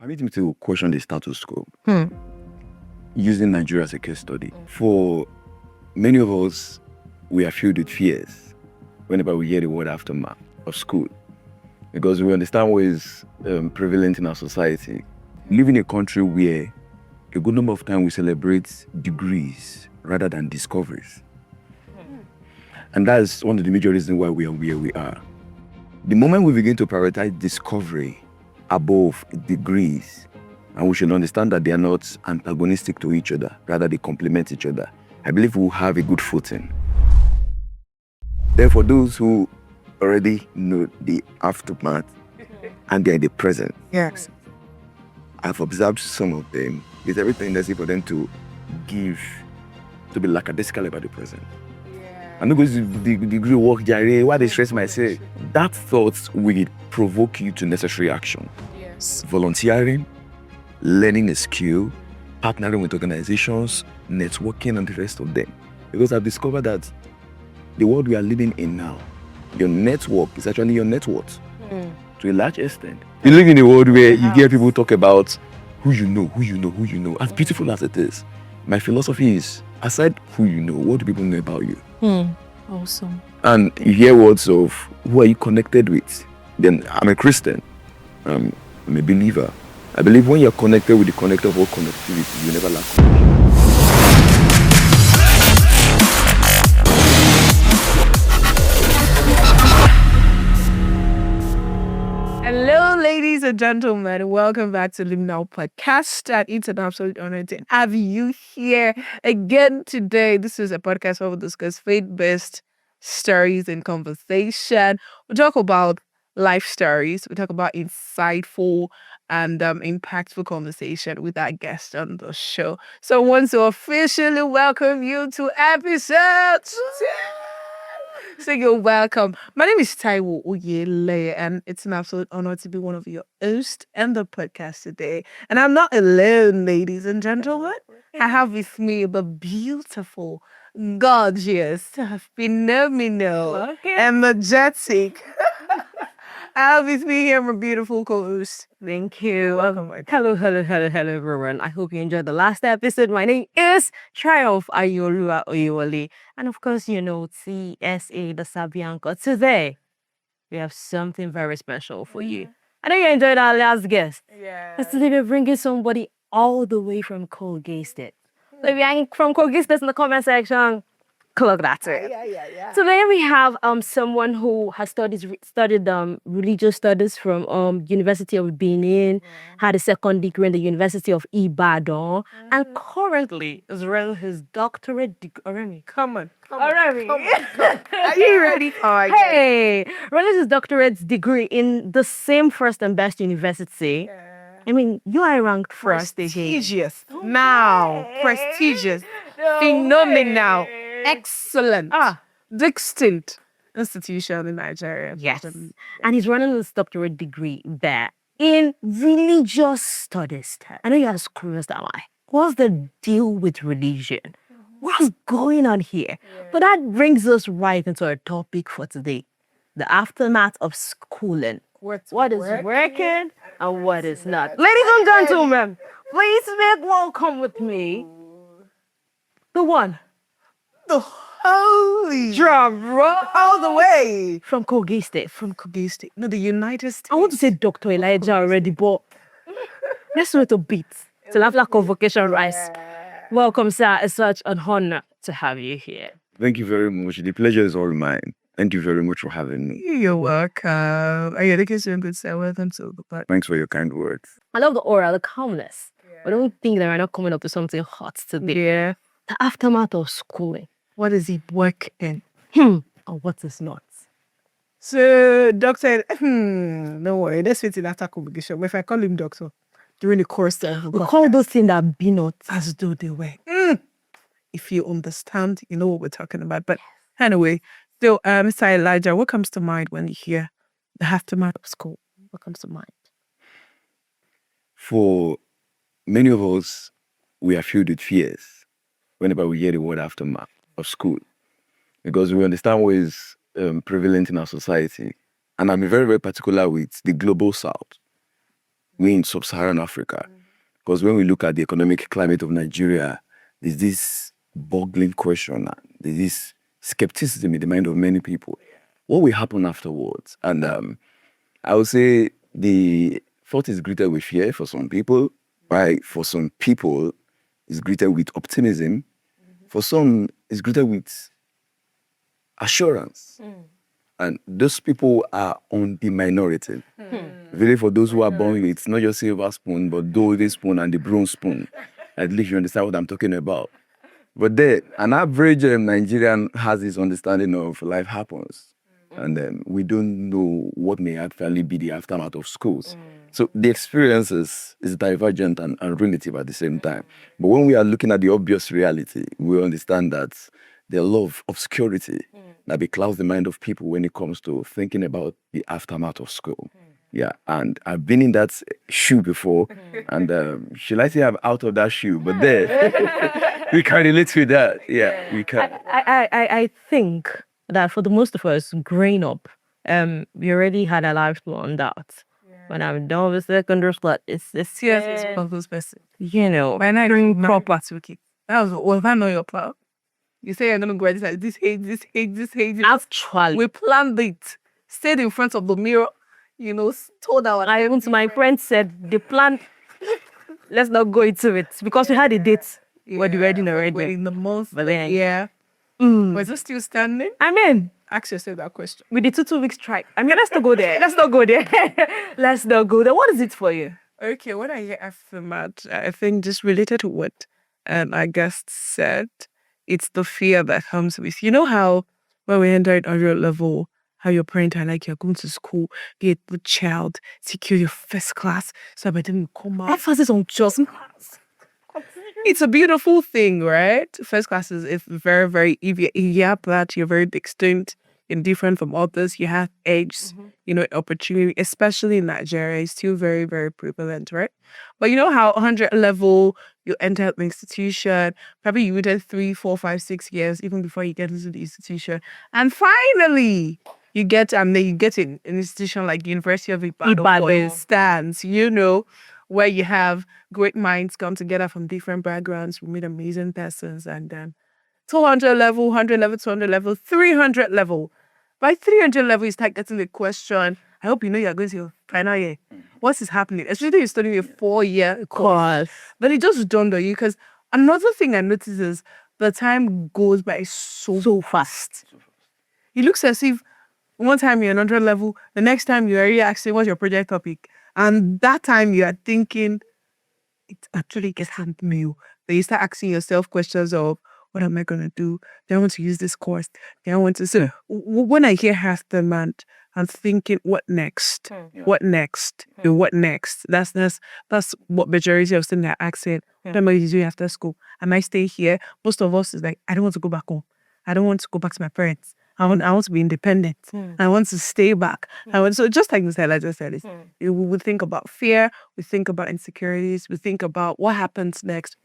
Permit me to question the status quo. Using Nigeria as a case study. For many of us, we are filled with fears whenever we hear the word aftermath of school, because we understand what is prevalent in our society. We live in a country where a good number of times we celebrate degrees rather than discoveries. And that's one of the major reasons why we are where we are. The moment we begin to prioritize discovery above degrees, and we should understand that they are not antagonistic to each other, rather they complement each other, I believe we'll have a good footing. Therefore, those who already know the aftermath and they're in the present, Yes. I've observed some of them. It's very tendency for them to be lackadaisical about the present. I'm not going to the degree work, Jare, why they stress myself? That thought will provoke you to necessary action. Yes. Volunteering, learning a skill, partnering with organizations, networking, and the rest of them. Because I've discovered that the world we are living in now, your network is actually your net worth to a large extent. You live in a world where you hear people talk about who you know. As beautiful as it is, my philosophy is, aside who you know, what do people know about you? Awesome. And you hear words of who are you connected with? Then I'm a Christian. I'm a believer. I believe when you're connected with the connector of all connectivity, you never lack connection. Hello, ladies and gentlemen. Welcome back to Lumina Podcast. And it's an absolute honor to have you here again today. This is a podcast where we discuss faith-based stories and conversation. We talk about life stories. We talk about insightful and impactful conversation with our guest on the show. So I want to officially welcome you to episode 2. So you're welcome. My name is Taiwo Oyele, and it's an absolute honor to be one of your hosts and the podcast today. And I'm not alone, ladies and gentlemen. I have with me the beautiful, gorgeous, phenomenal, energetic. I have with me here my beautiful co-host. Thank you. Welcome. Hello, everyone. I hope you enjoyed the last episode. My name is Triumph Ayolua Oyewole. And of course, you know, TSA, the Sabianco. Today, we have something very special for you. I know you enjoyed our last guest. Yeah. But today, we're bringing somebody all the way from Colgate State. So if you're from Colgate State in the comment section, click that to it. Yeah. Today we have someone who has studied religious studies from University of Benin, had a second degree in the University of Ibadan, and currently is running his doctorate degree. Come on. Are you ready? Hey, running his doctorate degree in the same first and best university. I mean, you are ranked first again. Prestigious. Now. Prestigious. Phenomenal. Excellent. Distinct institution in Nigeria. Yes. And he's running his doctorate degree there in religious studies. I know you're as curious as I. What's the deal with religion? What's going on here? But that brings us right into our topic for today. The aftermath of schooling. What is working and what is not. Ladies and gentlemen, please make welcome with me the one, The holy drum roll, all the way from Colgate State. from Kogi State. No, the United States. I want to say Dr. Elijah already, but let's wait a bit till after convocation rise. Welcome, sir. It's such an honor to have you here. Thank you very much. The pleasure is all mine. Thank you very much for having me. You're welcome. Are you doing good, sir? Welcome to the podcast. Thanks for your kind words. I love the aura, the calmness. I don't think that we're not coming up to something hot today. Yeah. The aftermath of schooling. What is he working? Or what is not. So, doctor, don't worry. Let's wait till after convocation. If I call him doctor during the course, We call those things that be not. as though they were. If you understand, you know what we're talking about. But anyway, so Mr. Elijah, what comes to mind when you hear the aftermath of school? What comes to mind? For many of us, we are filled with fears whenever we hear the word aftermath of school, because we understand what is prevalent in our society. And I'm very, very particular with the global south. We're in sub-Saharan Africa. Because when we look at the economic climate of Nigeria, there's this boggling question, there's this skepticism in the mind of many people. What will happen afterwards? And I would say the thought is greeted with fear for some people, right? For some people, it's greeted with optimism. For some, it's greeted with assurance. And those people are on the minority. Really, for those who are born with, it's not just silver spoon, but golden spoon and the bronze spoon. At least you understand what I'm talking about. But then, an average Nigerian has this understanding of life happens. And we don't know what may actually be the aftermath of schools. So the experience is divergent and relative at the same time. But when we are looking at the obvious reality, we understand that there are a lot of obscurity that beclouds the mind of people when it comes to thinking about the aftermath of school. Yeah, and I've been in that shoe before, and should I say I'm out of that shoe? But there, we can relate to that. Yeah, we can. I think that for the most of us growing up, we already had a life planned out. When I'm done with secondary school, it's Serious is one of those person. you know, When I doing proper to keep. That was if I know your plan. You say you're gonna graduate this age, this age, this age. actually, We planned it. Stayed in front of the mirror, told our I even to my friend said the plan. Let's not go into it because we had a date. We're the wedding we're already. in the month. But then, Yeah. mm, Was it still standing? I mean, Ask yourself that question. with the 2 week strike. I mean, let's not go there. Let's not go there. Let's not go there. What is it for you? Okay, when I hear aftermath, I think just related to what our guest said, it's the fear that comes with. You know how when we enter at 100 level, how your parents are like, you're going to school, be a good child, secure your first class, so by the time you come out, Emphasis on just it's a beautiful thing, right? First class is very, very, if you have that, you're very distinct and different from others. You have edge, opportunity, especially in Nigeria, is still very, very prevalent, right? But you know how 100 level, you enter the institution, probably you waited 3, 4, 5, 6 years, even before you get into the institution. And finally, you get in an institution like University of Ibadan, for Ibadan. instance, where you have great minds come together from different backgrounds, we meet amazing persons, and then 200 level, 100 level, 200 level, 300 level. By 300 level, you start getting the question, I hope you know you're going to your final year. What is happening? Especially you're studying a 4-year course. But it just dawned on you, because another thing I noticed is the time goes by so fast. It looks as if one time you're 100 level, the next time you're already asking what's your project topic. And that time you are thinking, it actually gets new. Then you start asking yourself questions of, what am I going to do? Do I want to use this course? Do I want to... So when I hear aftermath, I'm thinking, what next? What next? What next? That's what majority of students are asking. What am I going to do after school? Am I stay here? Most of us is like, I don't want to go back home. I don't want to go back to my parents. I want to be independent. I want to stay back. So just like Mr. just said, we think about fear, we think about insecurities, we think about what happens next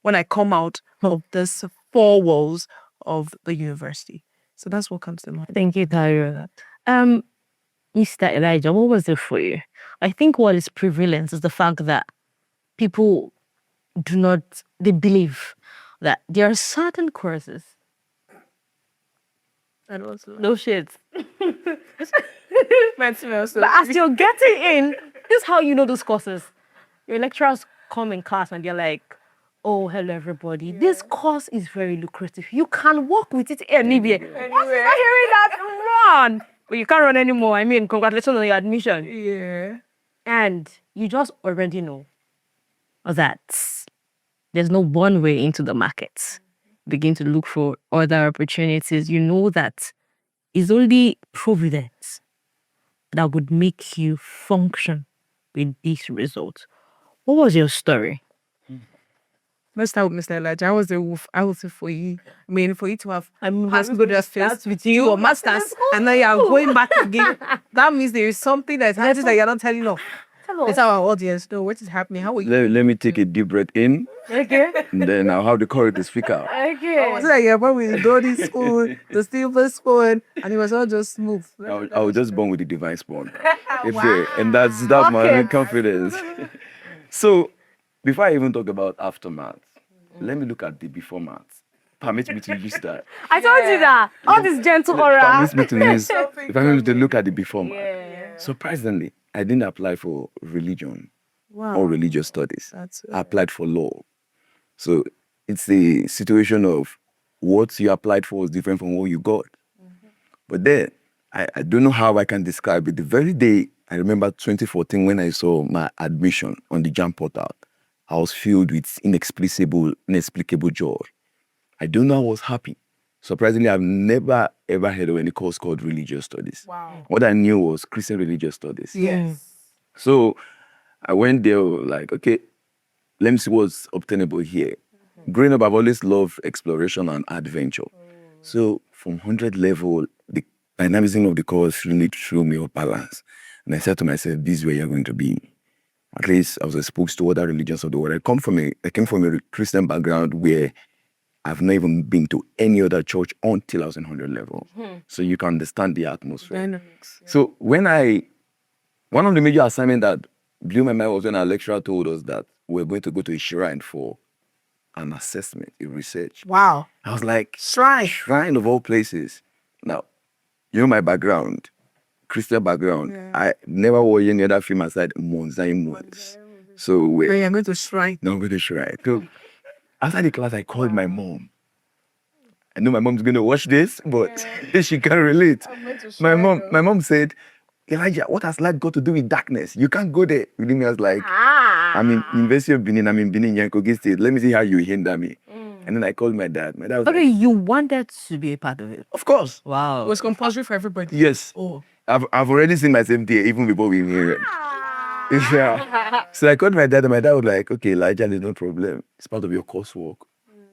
when I come out of this 4 walls of the university. So that's what comes to mind. Thank you, Tyra. Mr. Elijah, what was it for you? I think what is prevalent is the fact that people they believe that there are certain courses. And also, No shit. but But as you're getting in, this is how you know those courses. Your lecturers come in class and they're like, oh, hello, everybody. This course is very lucrative. You can work with it anywhere. Once you start hearing that, run. But you can't run anymore. I mean, congratulations on your admission. Yeah. And you just already know that there's no one way into the market. Begin to look for other opportunities. You know that it's only providence that would make you function with these results. What was your story? Let's start with Mr. Elijah. I was the wolf. I was for you. I mean, for you to have Has to go to first with you or masters, and then you are going back again. That means there is something that's happening that you're not telling of. Tell Let's us. have our audience know what is happening. How are you? Let me take a deep breath in, Okay. and then I'll have the courage to speak out. Okay. Was it like you're born with the golden spoon, the silver spoon, and it was all just smooth? I was just born with the divine spawn. And that's my Okay. confidence. So, before I even talk about aftermath, let me look at the before math. Permit me to use that. I told you that. All this gentle aura. Permit me to use. If I me to look at the before math. Surprisingly, I didn't apply for religion Wow. or religious studies. That's I applied for law. So it's the situation of what you applied for was different from what you got. But then, I don't know how I can describe it. The very day, I remember 2014 when I saw my admission on the JAM portal, I was filled with inexplicable joy. I don't know I was happy. Surprisingly, I've never ever heard of any course called religious studies. Wow. What I knew was Christian religious studies. Yes. So I went there like, okay, let me see what's obtainable here. Growing up, I've always loved exploration and adventure. So from 100 level, the dynamism of the course really threw me off balance. And I said to myself, this is where you're going to be. At least I was exposed to other religions of the world. I came from a Christian background where I've not even been to any other church until I was in 100 level. So you can understand the atmosphere. Dynamics. So one of the major assignments that blew my mind was when our lecturer told us that we're going to go to a shrine for an assessment, a research. Wow. I was like, Shrine. shrine of all places. Now, you know my background, Christian background. Yeah. I never watched any other film aside Monzaim ones. So When we're you're going to shrine. not going to shrine. So after the class, I called my mom. I know my mom's going to watch this, but she can't relate. My mom said, Elijah, what has light got to do with darkness? You can't go there. Within me, I was like, I'm in University of Benin. I'm in Benin, Yankogi State. Let me see how you hinder me. And then I called my dad. My dad was Okay, like, you wanted to be a part of it. of course. Wow. It was compulsory for everybody. Yes. Oh. I've already seen myself there even before we knew it. Yeah. So I called my dad, and my dad was like, okay, Elijah, there's no problem. It's part of your coursework.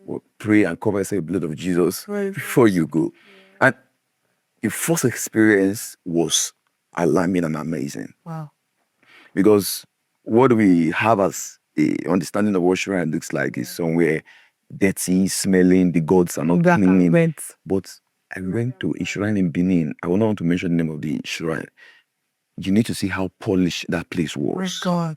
We'll pray and cover the blood of Jesus Right. before you go. And the first experience was alarming and amazing. Wow. Because what we have as a understanding of what shrine looks like is somewhere dirty, smelling, the gods are not Black and clean. red. But I went to a shrine in Benin. I will not want to mention the name of the shrine. You need to see how polished that place My was. God.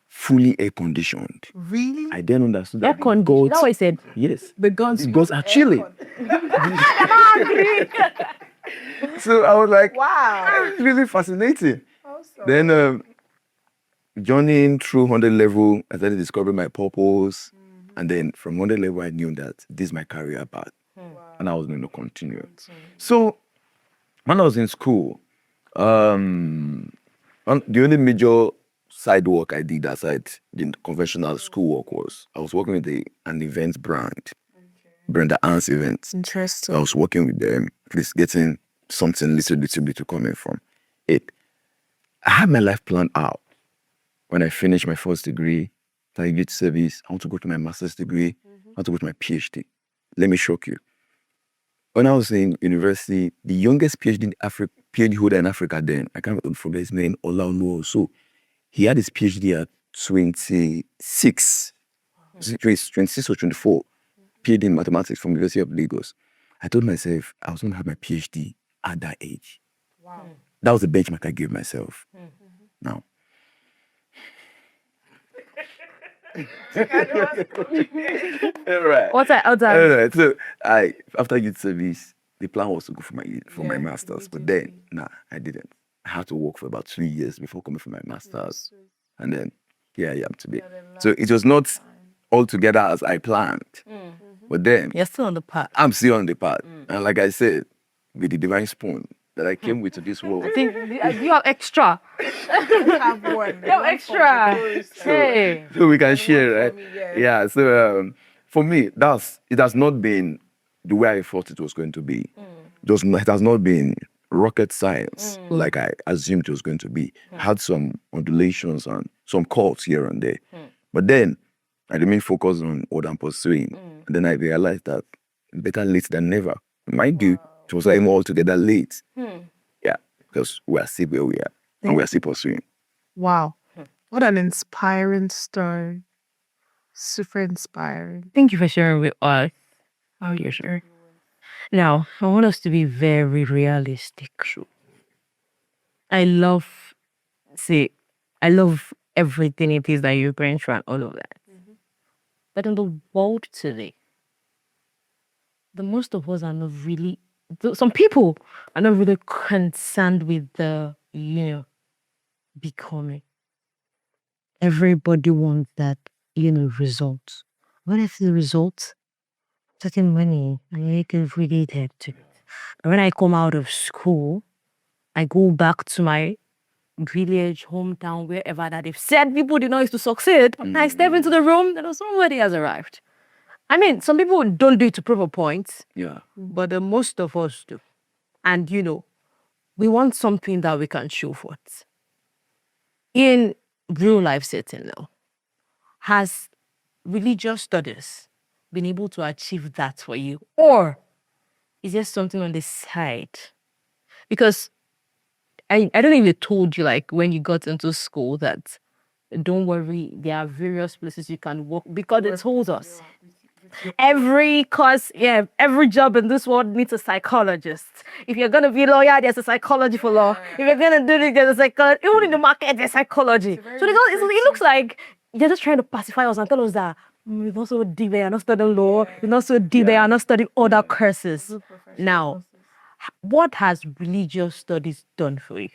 Fully air conditioned. Really? I then understood Air that the condition. That's gods, what I said. yes, The guns. the gods are chilling. So I was like, Wow. it's really fascinating. Then journeying through 100 level, I started discovering my purpose. And then from 100 level, I knew that this is my career path. And I was going to continue. So when I was in school, the only major side work I did aside the conventional schoolwork was I was working with an events brand, Brenda Ann's Events. Interesting. I was working with them, at least getting something little bit to coming from it. I had my life planned out. When I finished my first degree, I get service, I want to go to my master's degree, I want to go to my PhD. Let me shock you. When I was in university, the youngest PhD holder in Africa then, I can't forget his name, Olaoluo. So he had his PhD at 26 or 24, PhD in mathematics from the University of Lagos. I told myself I was going to have my PhD at that age. Wow. That was the benchmark I gave myself. Now, all right. What's that? Alright, so after youth service, the plan was to go for my master's, but then I didn't. I had to work for about 2 years before coming for my master's, and then here I am today. So it was not altogether as I planned, but then You're still on the path. I'm still on the path, and like I said, with the divine spoon that I came with to this world. I think you have extra. Have one. You have extra. Hey. So we can share, right? Yeah. So for me, it has not been the way I thought it was going to be. It has not been rocket science like I assumed it was going to be. Had some undulations and some curves here and there, but then I remained focused on what I'm pursuing. And then I realized that better late than never. Mind you, it was like altogether late. Yeah, because we are still where we are and we are still pursuing. Wow. What an inspiring story. Super inspiring. Thank you for sharing with us how you're sharing. Now, I want us to be very realistic. I love, see, I love everything it is that you're going through and all of that. But in the world today, the most of us are not really, some people are not really concerned with the, becoming. Everybody wants that, results. What if the results? Certain money, and you can relate it to. When I come out of school, I go back to my village, hometown, wherever that they've said people did not used to succeed. And I step into the room, and somebody has arrived. I mean, some people don't do it to prove a point. Yeah. But the most of us do. And, we want something that we can show forth. In real life setting now, has religious studies been able to achieve that for you? Or is there something on the side? Because I don't know if they told you, like, when you got into school that, don't worry, there are various places you can work, because it told us. Every course, every job in this world needs a psychologist. If you're going to be a lawyer, there's a psychology for law. If you're going to do this, there's a psychology. Even in the market, there's psychology. So it looks like they're just trying to pacify us and tell us that we're not so deep, you're not studying law. We're not so deep, you're not studying other courses. Now, what has religious studies done for you?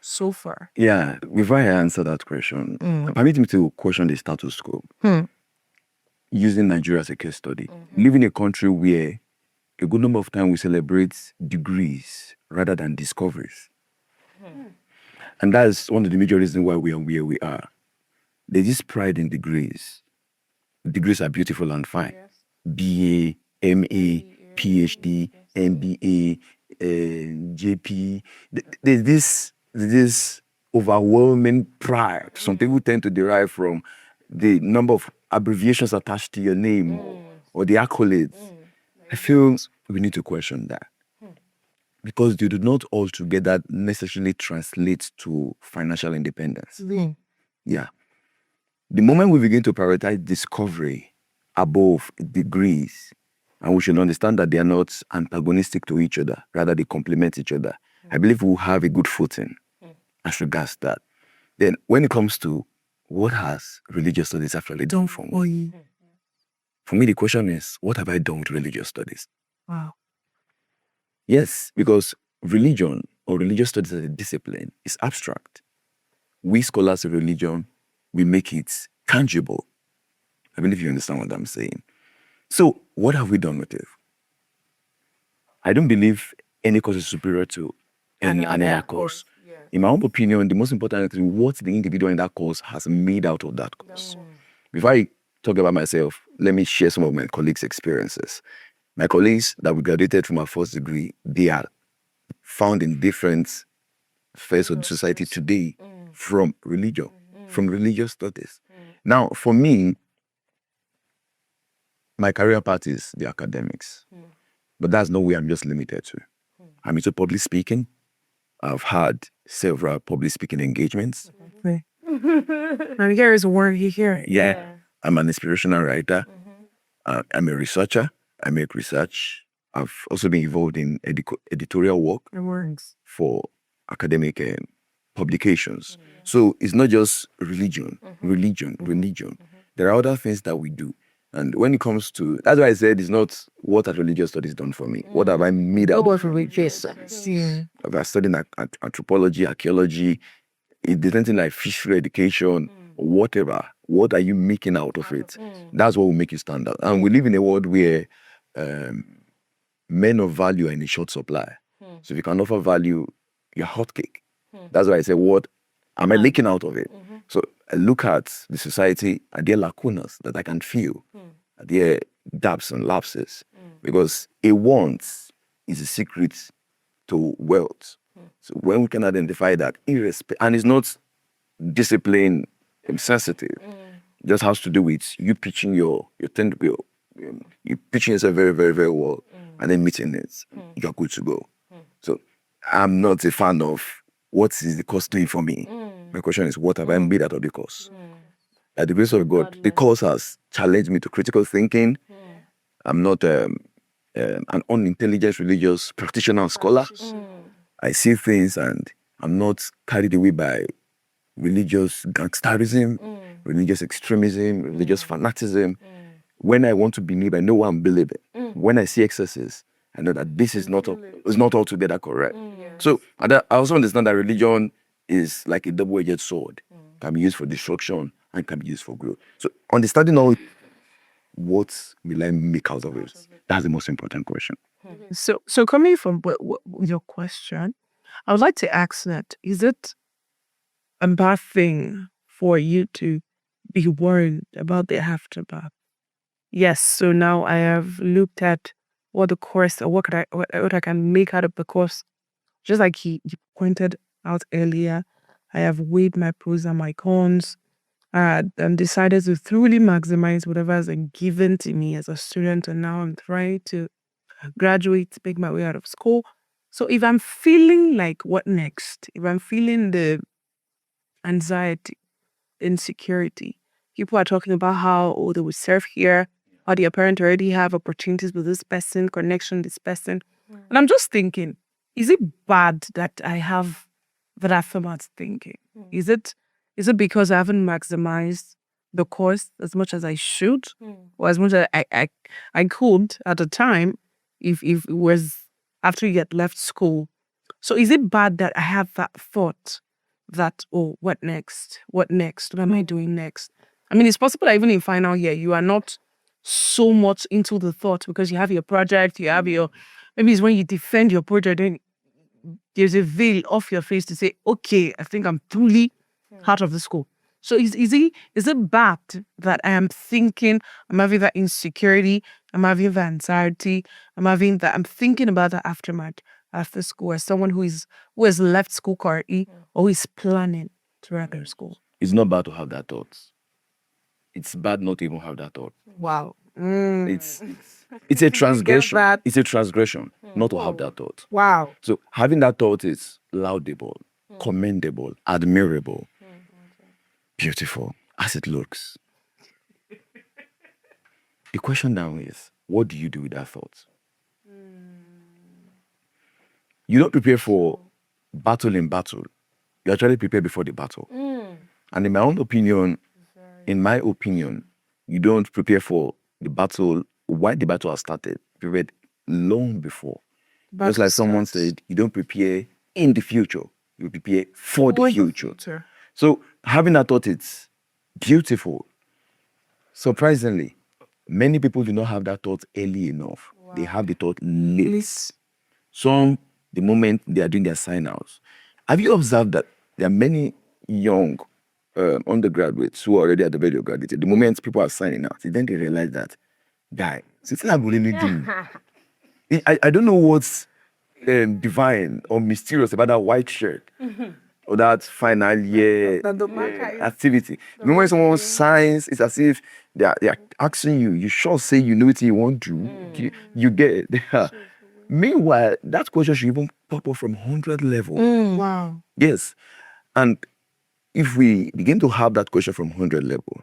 So far. Yeah, before I answer that question, permit me to question the status quo. Using Nigeria as a case study. Live in a country where a good number of times we celebrate degrees rather than discoveries. And that's one of the major reasons why we are where we are. There's this pride in degrees. Degrees are beautiful and fine. BA, MA, PhD, MBA, JP. There's this overwhelming pride. Some people tend to derive from the number of abbreviations attached to your name or the accolades. I feel we need to question that. Because they do not altogether necessarily translate to financial independence. Yeah. The moment we begin to prioritize discovery above degrees, and we should understand that they are not antagonistic to each other, rather they complement each other, I believe we'll have a good footing as regards that. Then when it comes to what has religious studies actually done for me? For me, the question is, what have I done with religious studies? Wow. Yes, because religion or religious studies as a discipline is abstract. We scholars of religion, we make it tangible. I believe you understand what I'm saying. So, what have we done with it? I don't believe any course is superior to any other course. In my own opinion, the most important thing is what the individual in that course has made out of that course. Before I talk about myself, let me share some of my colleagues' experiences. My colleagues that we graduated from our first degree, they are found in different spheres of society today from religion, from religious studies. Now, for me, my career path is the academics. But that's not where I'm just limited to. I'm into public speaking. I've had several public speaking engagements. Now here is a word you hear. Yeah. I'm an inspirational writer. I'm a researcher. I make research. I've also been involved in editorial work for academic publications. So it's not just religion. There are other things that we do. And when it comes to, that's why I said it's not what has religious studies done for me. What have I made out of religious studies? I've studied anthropology, archaeology, anything like fishery education, whatever. What are you making out of it? That's what will make you stand out. And we live in a world where men of value are in a short supply. So if you can offer value, you're hotcake. That's why I say, what am I leaking out of it? So I look at the society, are there lacunas that I can feel? Are there gaps and lapses? Because a want is a secret to wealth. So when we can identify that, and it's not discipline sensitive, it just has to do with you pitching you pitching yourself very, very, very well, and then meeting it, you're good to go. So I'm not a fan of what is the cost doing for me. My question is, what have I made out of the course? At the grace of God, the course has challenged me to critical thinking. I'm not an unintelligent religious practitioner or scholar. I see things and I'm not carried away by religious gangsterism, religious extremism, religious fanaticism. When I want to believe, I know what I'm believing. When I see excesses, I know that this is not altogether correct. So I also understand that religion is like a double-edged sword. Can be used for destruction and can be used for growth. So understanding all, what will I make out of it? That's the most important question. So coming from your question, I would like to ask that, is it a bad thing for you to be worried about the aftermath? Yes, so now I have looked at what the course, or what I can make out of the course. Just like you pointed out earlier, I have weighed my pros and my cons, and decided to truly maximize whatever has been given to me as a student, and now I'm trying to graduate, make my way out of school. So if I'm feeling like, what next? If I'm feeling the anxiety, insecurity, people are talking about how, oh, they will serve here, or their parents already have opportunities with this person, connection, this person. And I'm just thinking, is it bad that I have that aftermath thinking? Is it because I haven't maximized the course as much as I should, or as much as I could at the time, if it was after you had left school? So is it bad that I have that thought that, oh, what next? What next? What am I doing next? I mean, it's possible that even in final year, you are not so much into the thought because you have your project, you have your, maybe it's when you defend your project, then there's a veil off your face to say, okay, I think I'm truly out of the school. So is it bad that I am thinking, I'm having that insecurity, I'm having that anxiety, I'm thinking about the aftermath after school as someone who has left school currently, or who is planning to enter school? It's not bad to have that thought. It's bad not to even have that thought. Wow. It's a transgression. It's a transgression not to have that thought. Wow. So having that thought is laudable, commendable, admirable, beautiful, as it looks. The question now is, what do you do with that thought? You don't prepare for battle in battle. You actually prepare before the battle. And in my opinion, you don't prepare for the battle while the battle has started. You prepared long before. Just like someone said, you don't prepare in the future. You prepare for the future. So having that thought, it's beautiful. Surprisingly, many people do not have that thought early enough. Wow. They have the thought late. Some, the moment they are doing their sign-outs. Have you observed that there are many young undergraduates who are already at the value of graduate? The moment people are signing out, then they realize that, guy, I don't know what's divine or mysterious about that white shirt or that final year activity. The moment someone signs, it's as if they are asking you, you sure say you know what you want to? You get it. Meanwhile, that question should even pop up from 100 level. Wow. Yes. And if we begin to have that question from 100 level,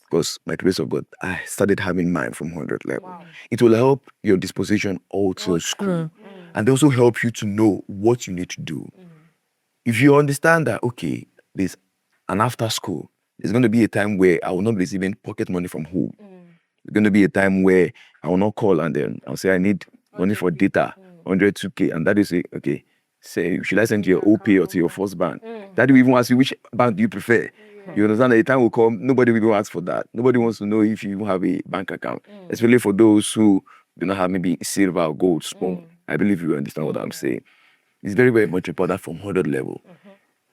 because by the grace of God, I started having mine from 100 level. Wow. It will help your disposition also school. And also help you to know what you need to do. If you understand that, okay, there's an after school, there's going to be a time where I will not be receiving pocket money from home. There's going to be a time where I will not call and then I'll say I need money for data, 102K, and that is say, okay, say, should I send to your OP or to your first bank? That will even ask you, which bank do you prefer? You understand that the time will come, nobody will even ask for that. Nobody wants to know if you even have a bank account, especially for those who do not have maybe silver or gold spoon. I believe you understand what I'm saying. It's very, very much important from 100 level.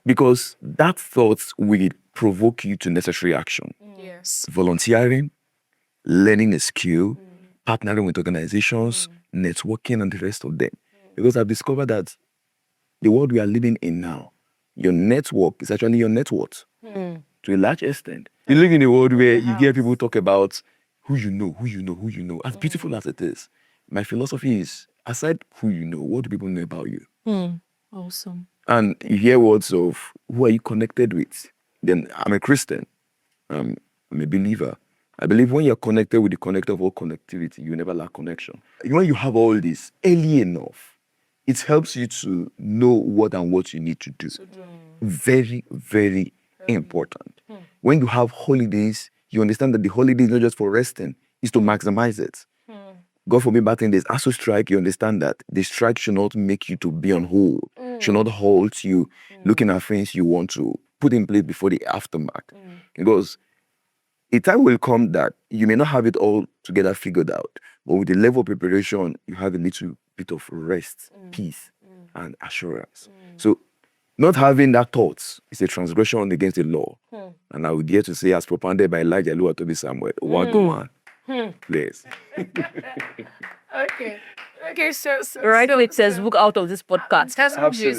Because that thought will provoke you to necessary action. Yes. Volunteering, learning a skill, partnering with organizations, networking, and the rest of them. Because I've discovered that the world we are living in now, your network is actually your net worth to a large extent. You live in a world where you hear people talk about who you know. As beautiful as it is, my philosophy is, aside who you know, what do people know about you? Awesome. and you hear words of who are you connected with, then I'm a Christian. I'm a believer. I believe when you're connected with the connector of all connectivity, you never lack connection. When you have all this early enough, it helps you to know what you need to do. Very, very important. When you have holidays, you understand that the holiday is not just for resting, it's to maximize it. God forbid back in this ASU strike, you understand that the strike should not make you to be on hold, should not halt you looking at things you want to put in place before the aftermath. Because a time will come that you may not have it all together figured out, but with the level of preparation, you have a little bit of rest, peace, and assurance. So not having that thought is a transgression against the law. And I would dare to say, as propounded by Elijah Luatobi Samuel, one, please. Okay, so Right away, it says, book out of this podcast.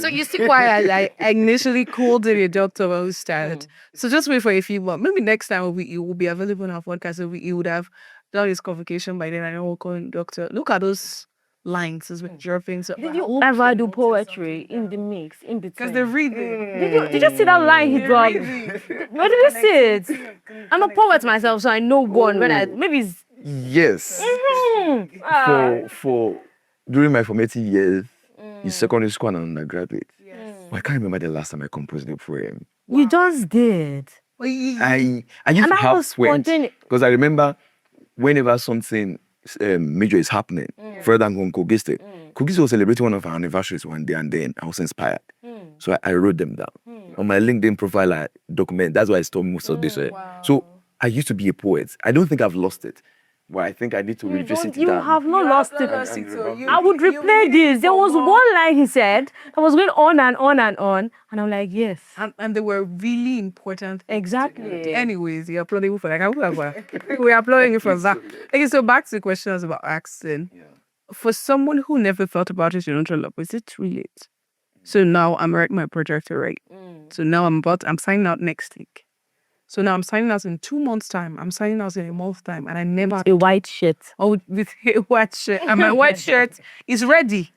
So you see why I initially called it a doctor who started. So just wait for a few months. Maybe next time it will be available on our podcast. So you would have done his convocation by then. I know we'll call him doctor. Look at those lines as we're dropping. So Did you ever do poetry in the mix, in between? because they're reading. Did you see that line he dropped? Where did you see it? I'm a poet myself, so I know one. When maybe it's... Yes. For during my formative years in secondary school and undergraduate, I can't remember the last time I composed a poem. You just did. I used to have poems because I remember whenever something major is happening, further than Kogi State. Kogi State was celebrating one of our anniversaries one day, and then I was inspired. So I wrote them down. On my LinkedIn profile, I document. That's why I store most of this. So I used to be a poet. I don't think I've lost it. But I think I need to revisit it. You have not lost it. I would replay this. There was one line he said that was going on and on and on. And I'm like, yes. And they were really important. Exactly. Anyways, you're applauding for that. We're applauding you for that. Okay, so back to the questions about accent. For someone who never thought about it in Ultra is it too late? So now I'm writing my project, right? So now I'm signing out next week. So now I'm signing out in 2 months' time. I'm signing out in a month's time. And I never... A white shirt. Oh, with a white shirt. And my white shirt is ready.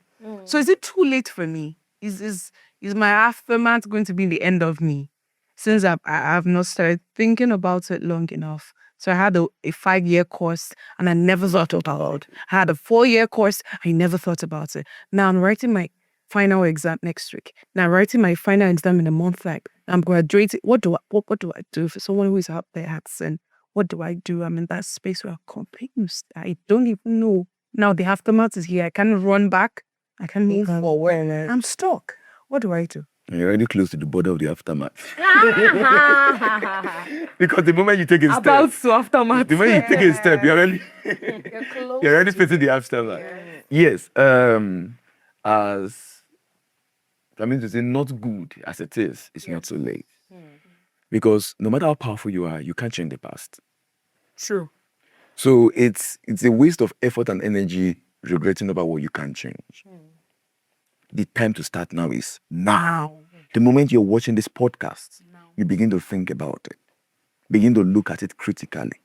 So is it too late for me? Is my aftermath going to be the end of me? Since I have not started thinking about it long enough. So I had a 5-year course and I never thought about it. I had a 4-year course. I never thought about it. Now I'm writing my final exam next week. Now I'm writing my final exam in a month. Like I'm graduating. What do I do for someone who is out there asking, what do I do? I'm in that space where I'm confused. I don't even know. Now the aftermath is here. I can't run back. I can't move forward. I'm stuck. What do I do? You're already close to the border of the aftermath. Because the moment you take a step, About to aftermath. the moment you take a step, you're already facing the aftermath. Yes. As I mean to say, not good as it is, it's not so late. Because no matter how powerful you are, you can't change the past. True. So it's a waste of effort and energy regretting about what you can't change. The time to start now is now. The moment you're watching this podcast, you begin to think about it. Begin to look at it critically.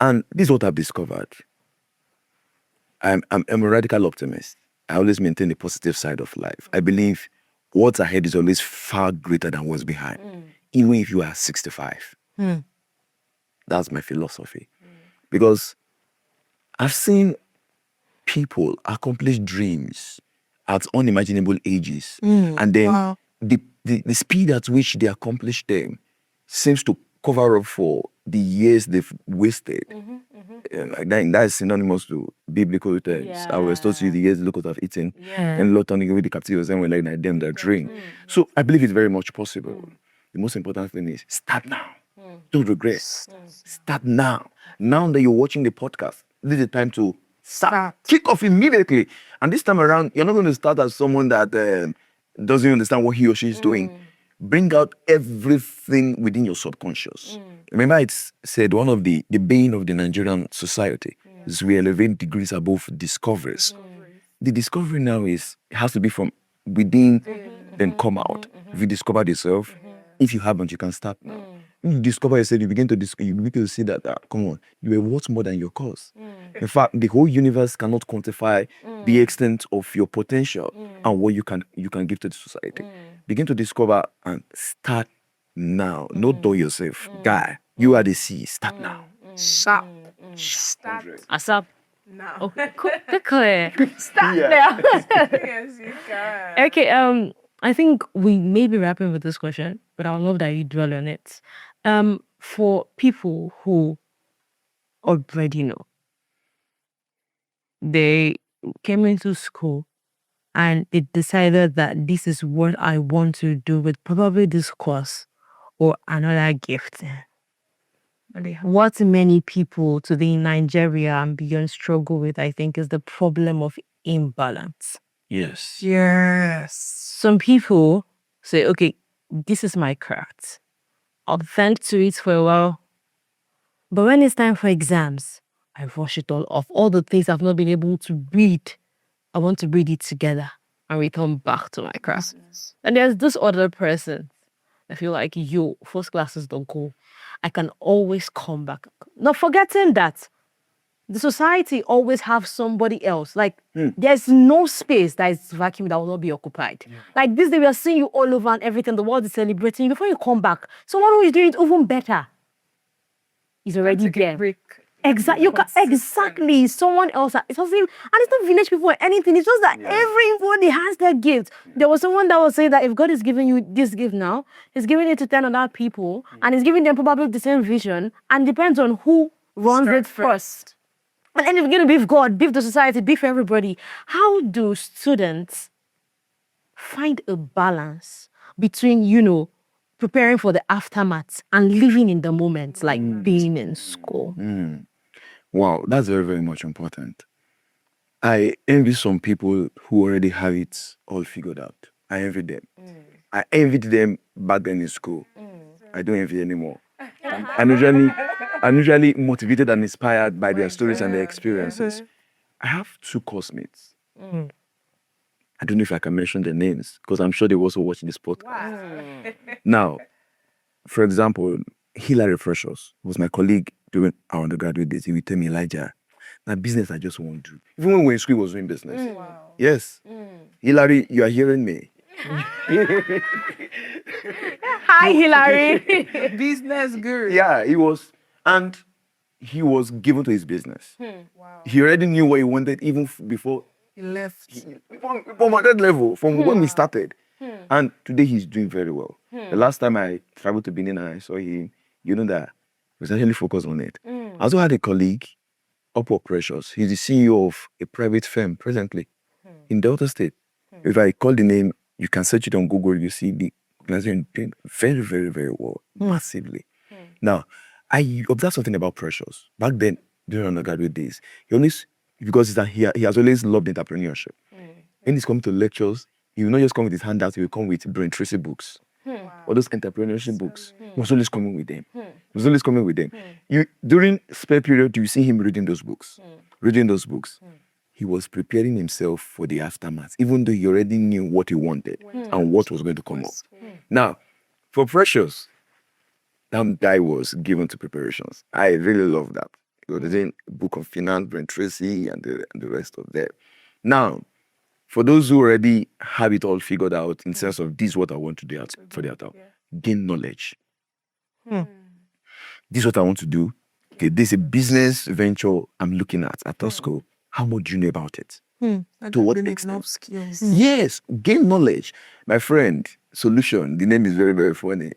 And this is what I've discovered. I'm a radical optimist. I always maintain the positive side of life. I believe what's ahead is always far greater than what's behind. Even if you are 65. That's my philosophy. Because I've seen people accomplish dreams at unimaginable ages. And then the speed at which they accomplish them seems to cover up for the years they've wasted. That is synonymous to biblical terms. I was taught to you the years the locusts have eaten, and Lord turning away the captives and like them that drink. So I believe it's very much possible. The most important thing is start now. Don't regret. Start now. Now that you're watching the podcast, this is the time to start. Kick off immediately. And this time around, you're not going to start as someone that doesn't understand what he or she is doing. Bring out everything within your subconscious. Remember, it's said one of the bane of the Nigerian society is we elevate degrees above discoveries. The discovery now it has to be from within, then come out. If you discovered yourself, if you haven't, you can start now. When you discover yourself, you begin to see that, come on, you are worth more than your cause. In fact, the whole universe cannot quantify the extent of your potential and what you can give to the society. Begin to discover and start now. Not do yourself. Guy, you are the sea. Start now. Start. ASAP. Now. Okay, cool. Clear. Start Yeah. now. Yes, you can. Okay, I think we may be wrapping with this question, but I would love that you dwell on it. For people who already know, they came into school and they decided that this is what I want to do with probably this course or another gift. What many people today in Nigeria and beyond struggle with, I think, is the problem of imbalance. Yes. Yes. Some people say, okay, this is my craft. I'll thank to it for a while. But when it's time for exams, I rush it all off. All the things I've not been able to read, I want to read it together and return back to my craft. And there's this other person. I feel like first classes don't go. I can always come back. Not forgetting that the society always have somebody else. Like there's no space that is vacuum that will not be occupied. Like this day we are seeing you all over and everything. The world is celebrating you. Before you come back, someone who is doing it even better is already there. Exactly. Someone else. It's not, and it's not village people or anything. It's just that everybody has their gift. There was someone that was saying that if God is giving you this gift now, He's giving it to 10 other people, and He's giving them probably the same vision, and depends on who runs it first. And then if you're going to beef God, beef the society, beef everybody, how do students find a balance between, preparing for the aftermath and living in the moment, like being in school? Wow, that's very, very much important. I envy some people who already have it all figured out. I envy them. I envied them back then in school. I don't envy anymore. I'm usually motivated and inspired by their stories and their experiences. I have 2 classmates. I don't know if I can mention their names because I'm sure they also watch this podcast. Now, for example, Hilary Freshers was my colleague during our undergraduate days. He would tell me, Elijah, now business I just want to do. Even when we were in school, he was doing business. Yes. Hilary, you are hearing me. Hi, Hilary. Business guru. Yeah, he was. And he was given to his business. He already knew what he wanted even before He left. from at that level, from when we started. And today he's doing very well. The last time I traveled to Benin and I saw him, that he was actually focused on it. I also had a colleague, Upward Precious. He's the CEO of a private firm presently in Delta State. If I call the name, you can search it on Google, you see the organization doing very, very, very well, massively. Now, I observed something about Precious. Back then, during undergraduate days, because he has always loved entrepreneurship. When he's coming to lectures, he will not just come with his handouts, he will come with brain tracing books. All those entrepreneurship books. He was always coming with them. During spare period, you see him reading those books. He was preparing himself for the aftermath, even though he already knew what he wanted and what was going to come up. Now, for Precious, that guy was given to preparations. I really love that. He was in book of finance, Brent Tracy, and the rest of that. Now, for those who already have it all figured out in sense of this is what I want to do for the adult, gain knowledge. This is what I want to do. Okay, this is a business venture I'm looking at Tosco. How much do you know about it? To what extent? Skills. Yes, gain knowledge. My friend, Solution, the name is very, very funny.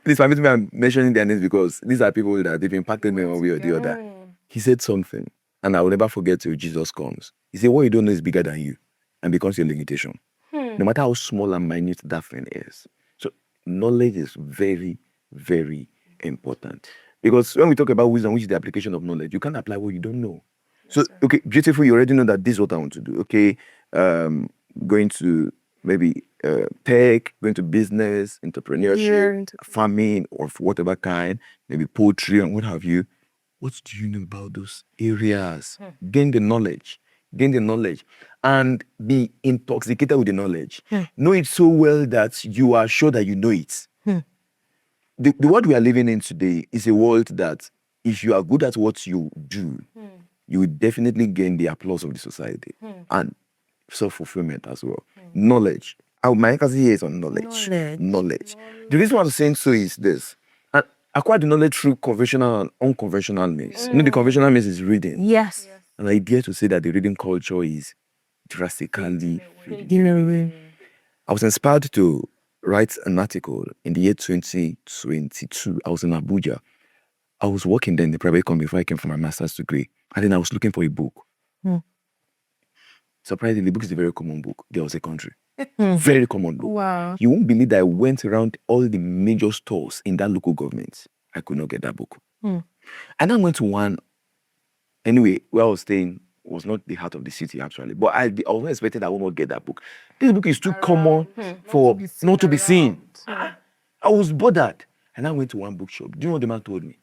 Please permit me, I'm mentioning their names because these are people that they've impacted me one way or the other. He said something, and I will never forget till Jesus comes. He said, what you don't know is bigger than you and becomes your limitation. No matter how small and minute that thing is. So knowledge is very, very important. Because when we talk about wisdom, which is the application of knowledge, you can't apply what you don't know. So, okay, beautiful, you already know that this is what I want to do. Okay, going to maybe tech, going to business, entrepreneurship, farming, or whatever kind, maybe poetry and what have you. What do you know about those areas? Gain the knowledge, and be intoxicated with the knowledge. Know it so well that you are sure that you know it. the world we are living in today is a world that if you are good at what you do, you will definitely gain the applause of the society and self-fulfillment as well. Knowledge. My emphasis here is on knowledge. Knowledge. The reason why I'm saying so is this. Acquire the knowledge through conventional and unconventional means. You know, the conventional means is reading. Yes. And I dare to say that the reading culture is drastically. I was inspired to write an article in the year 2022. I was in Abuja. I was working then in the private company before I came for my master's degree. And then I was looking for a book. Surprisingly, the book is a very common book. There was a country. Very common book. Wow. You won't believe that I went around all the major stores in that local government. I could not get that book. And I went to one. Anyway, where I was staying was not the heart of the city, actually. But I was not expecting that I would not get that book. This book is too common for not to be seen. I was bothered. And I went to one bookshop. Do you know what the man told me?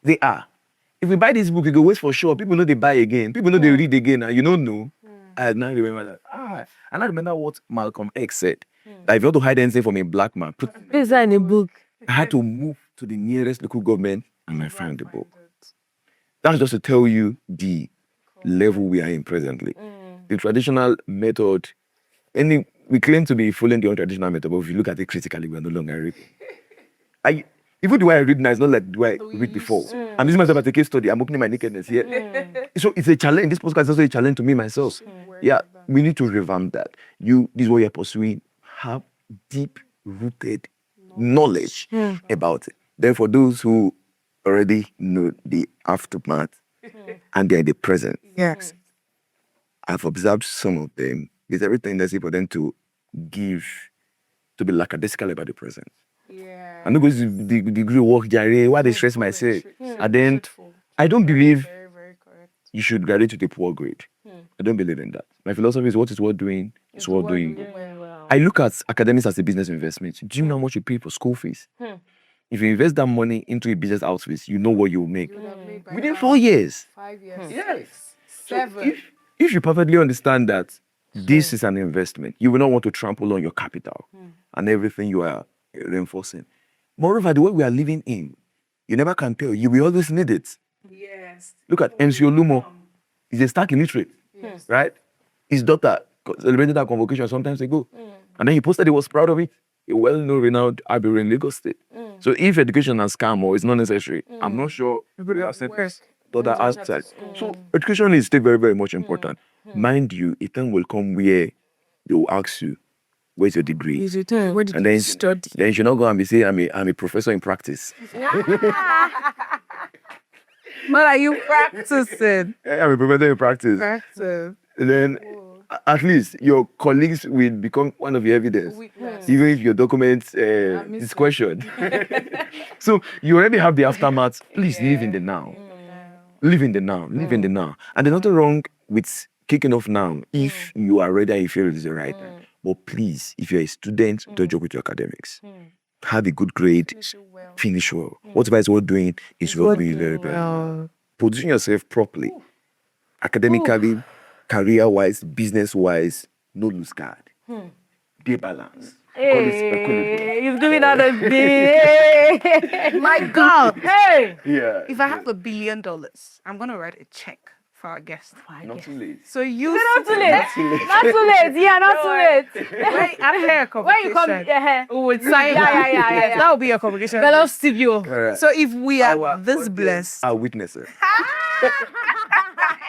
If we buy this book, you go wait for sure. People know they buy again. People know they read again. And you don't know. I now remember that. And I remember what Malcolm X said. That if you want to hide anything from a black man, put Is that in a book? I had to move to the nearest local government and I found the book. That's just to tell you the level we are in presently. The traditional method, we claim to be following the untraditional method, but if you look at it critically, we are no longer reading. Even the way I read now is not like the way I read before. I'm using myself as a case study. I'm opening my nakedness here. So it's a challenge. This podcast is also a challenge to me myself. Yeah, we need to revamp that. This is what you're pursuing. Have deep-rooted knowledge about it. Then for those who already know the aftermath and they're in the present, Yes. I've observed some of them. There's every tendency for them to be lackadaisical about the present. Yeah. I'm not going to the degree work, Jare. Why they stress myself? And then I don't believe Very, very correct. you should graduate with a poor grade. I don't believe in that. My philosophy is what is worth doing is worth doing. I look at academics as a business investment. Do you know how much you pay for school fees? If you invest that money into a business outfit, you know what you will make. You would have made by Within now 4 years. 5 years. Yes. 7. If you perfectly understand that this is an investment, you will not want to trample on your capital and everything you are reinforcing. Moreover, the way we are living in, you never can tell. You will always need it. Yes. Look at MC Olumo. He's a stark illiterate, right? His daughter celebrated that convocation some time ago. And then he posted he was proud of it. A well-known, renowned Abiru in Lagos State. So if education is scam or it's not necessary, I'm not sure everybody has said that outside. So education is still very, very much important. Mind you, a time will come where they will ask you, where's your degree? Is it where did And you then, study? then you should not go and be saying, I'm a professor in practice. What are you practicing? I'm a professor in practice. Practice. And then at least your colleagues will become one of your evidence. Even if your documents is questioned. So you already have the aftermath. Please live in the now. Live in the now. Live in the now. And there's nothing wrong with kicking off now if you are ready and you feel it's the right time. But please, if you're a student, don't joke with your academics. Have a good grade, finish well. Whatever is worth doing is worth doing very well. Position yourself properly, academically, career-wise, business-wise. No lose guard. Be balanced. Hey, he's doing that again. My God. Hey. Yeah. If I have $1 billion, I'm going to write a check for our guest. Not too late. So you... Not too late. Not too late. Not too late. Yeah, not too late. Wait, I'm here a When you come, convocation. We would sign Yeah. That will be a convocation. Fellow studio. Correct. So if we are Our this audience blessed, are witnesses.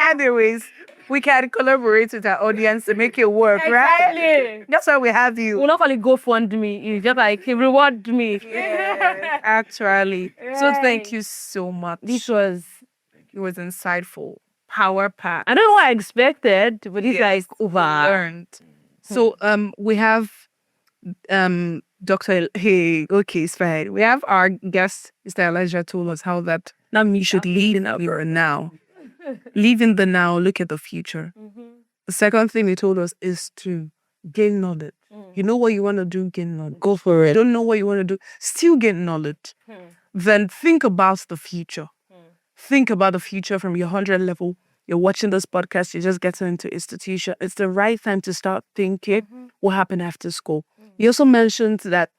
anyways, we can collaborate with our audience to make it work, right? Exactly. That's why we have you. We'll not call it GoFundMe. It's just like reward me. Yes, actually. So thank you so much. This was. It was insightful. Power packed. I don't know what I expected, but it's like over. Learned. So we have Dr. Hey, okay, it's fine. We have our guest, Mr. Elijah, told us how that you should lead in your now. Live in the now, look at the future. The second thing he told us is to gain knowledge. You know what you want to do, gain knowledge. Go for it. Don't know what you want to do, still gain knowledge. Then think about the future. Think about the future from your 100 level. You're watching this podcast, you're just getting into institution. It's the right time to start thinking what happened after school. You also mentioned that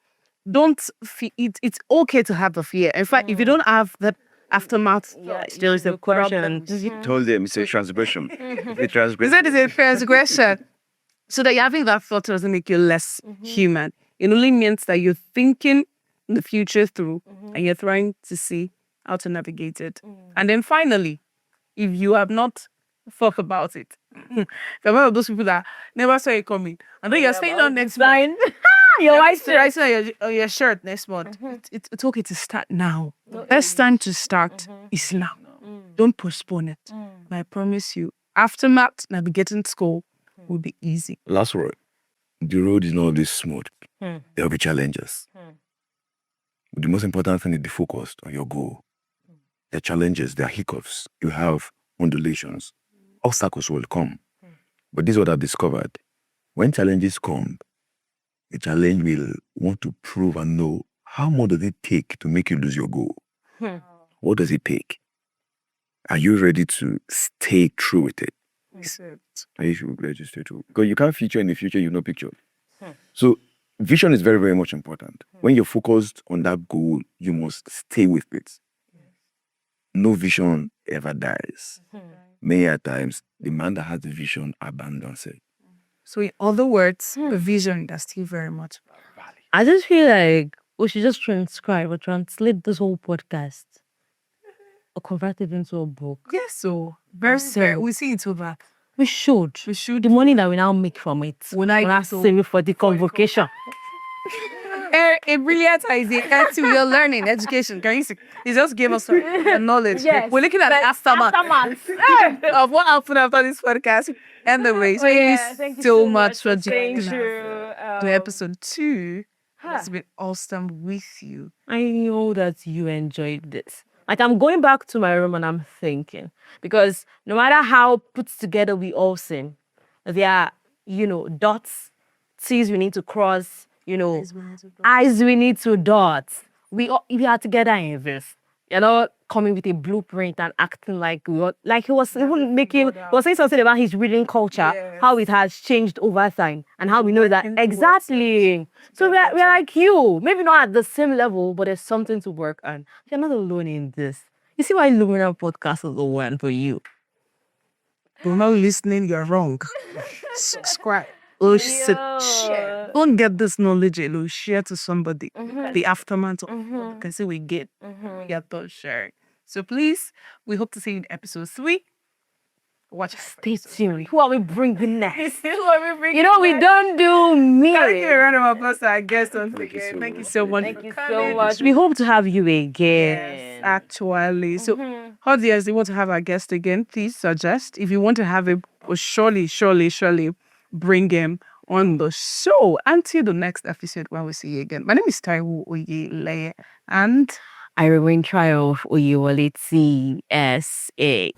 It's okay to have the fear. In fact, if you don't have the aftermath, There is a question. Told them it's a transgression. It's a Is transgression. that is a transgression? So that having that thought doesn't make you less human. It only means that you're thinking the future through and you're trying to see how to navigate it. And then finally, if you have not thought about it, you're one of those people that never saw it coming. And then you're staying on next month. Your wife Right on your shirt next month. It's okay to start now. The best time to start is now. Don't postpone it. I promise you, aftermath, navigating school will be easy. Last word. The road is not always smooth. There will be challenges. But the most important thing is be focused on your goal. There are challenges, there are hiccups. You have undulations. Obstacles will come. But this is what I've discovered. When challenges come, the challenge will want to prove and know how much does it take to make you lose your goal. What does it take? Are you ready to stay true with it? Are you ready to stay true? Because you can't feature in the future you no picture. So vision is very, very much important. When you're focused on that goal, you must stay with it. No vision ever dies. Many a times, the man that has the vision abandons it. So in other words, the vision that's still very much valid. I just feel like we should just transcribe or translate this whole podcast or convert it into a book. Yes, so very we see it over. We should. We should. The money that we now make from it. When I We'll save it for the convocation. A brilliant idea. That's we are learning education. Can you see? He just gave us the knowledge. Yes, We're looking at the aftermath of what happened after this podcast. Anyways, thank you so much for joining us to episode 2. It's been awesome with you. I know that you enjoyed this. Like, I'm going back to my room and I'm thinking, because no matter how put together we all seem, there are, dots, T's we need to cross, eyes we need to dot. We are together in this. Coming with a blueprint and acting like he was even saying something about his reading culture, how it has changed over time, and how we know that exactly. So we're like you, maybe not at the same level, but there's something to work on. You're not alone in this. You see why Lumina Podcast is the one for you. You're not listening, you're wrong. Subscribe. Share. Don't get this knowledge alone. Share to somebody. The aftermath of what you can see we get. Get those sharing. So please, we hope to see you in episode 3. Watch. Stay tuned. Who are we bringing next? Who are we bringing We don't do me. Thank you, a round of applause to our guest once again. Thank you so much. Thank you so much. We hope to have you again. Yes, actually. So, audience, you want to have our guest again, please suggest. If you want to have him, we'll surely bring him on the show. Until the next episode when we see you again. My name is Taiwo Oyeleye, and I remain Triumph Oyewole TSA.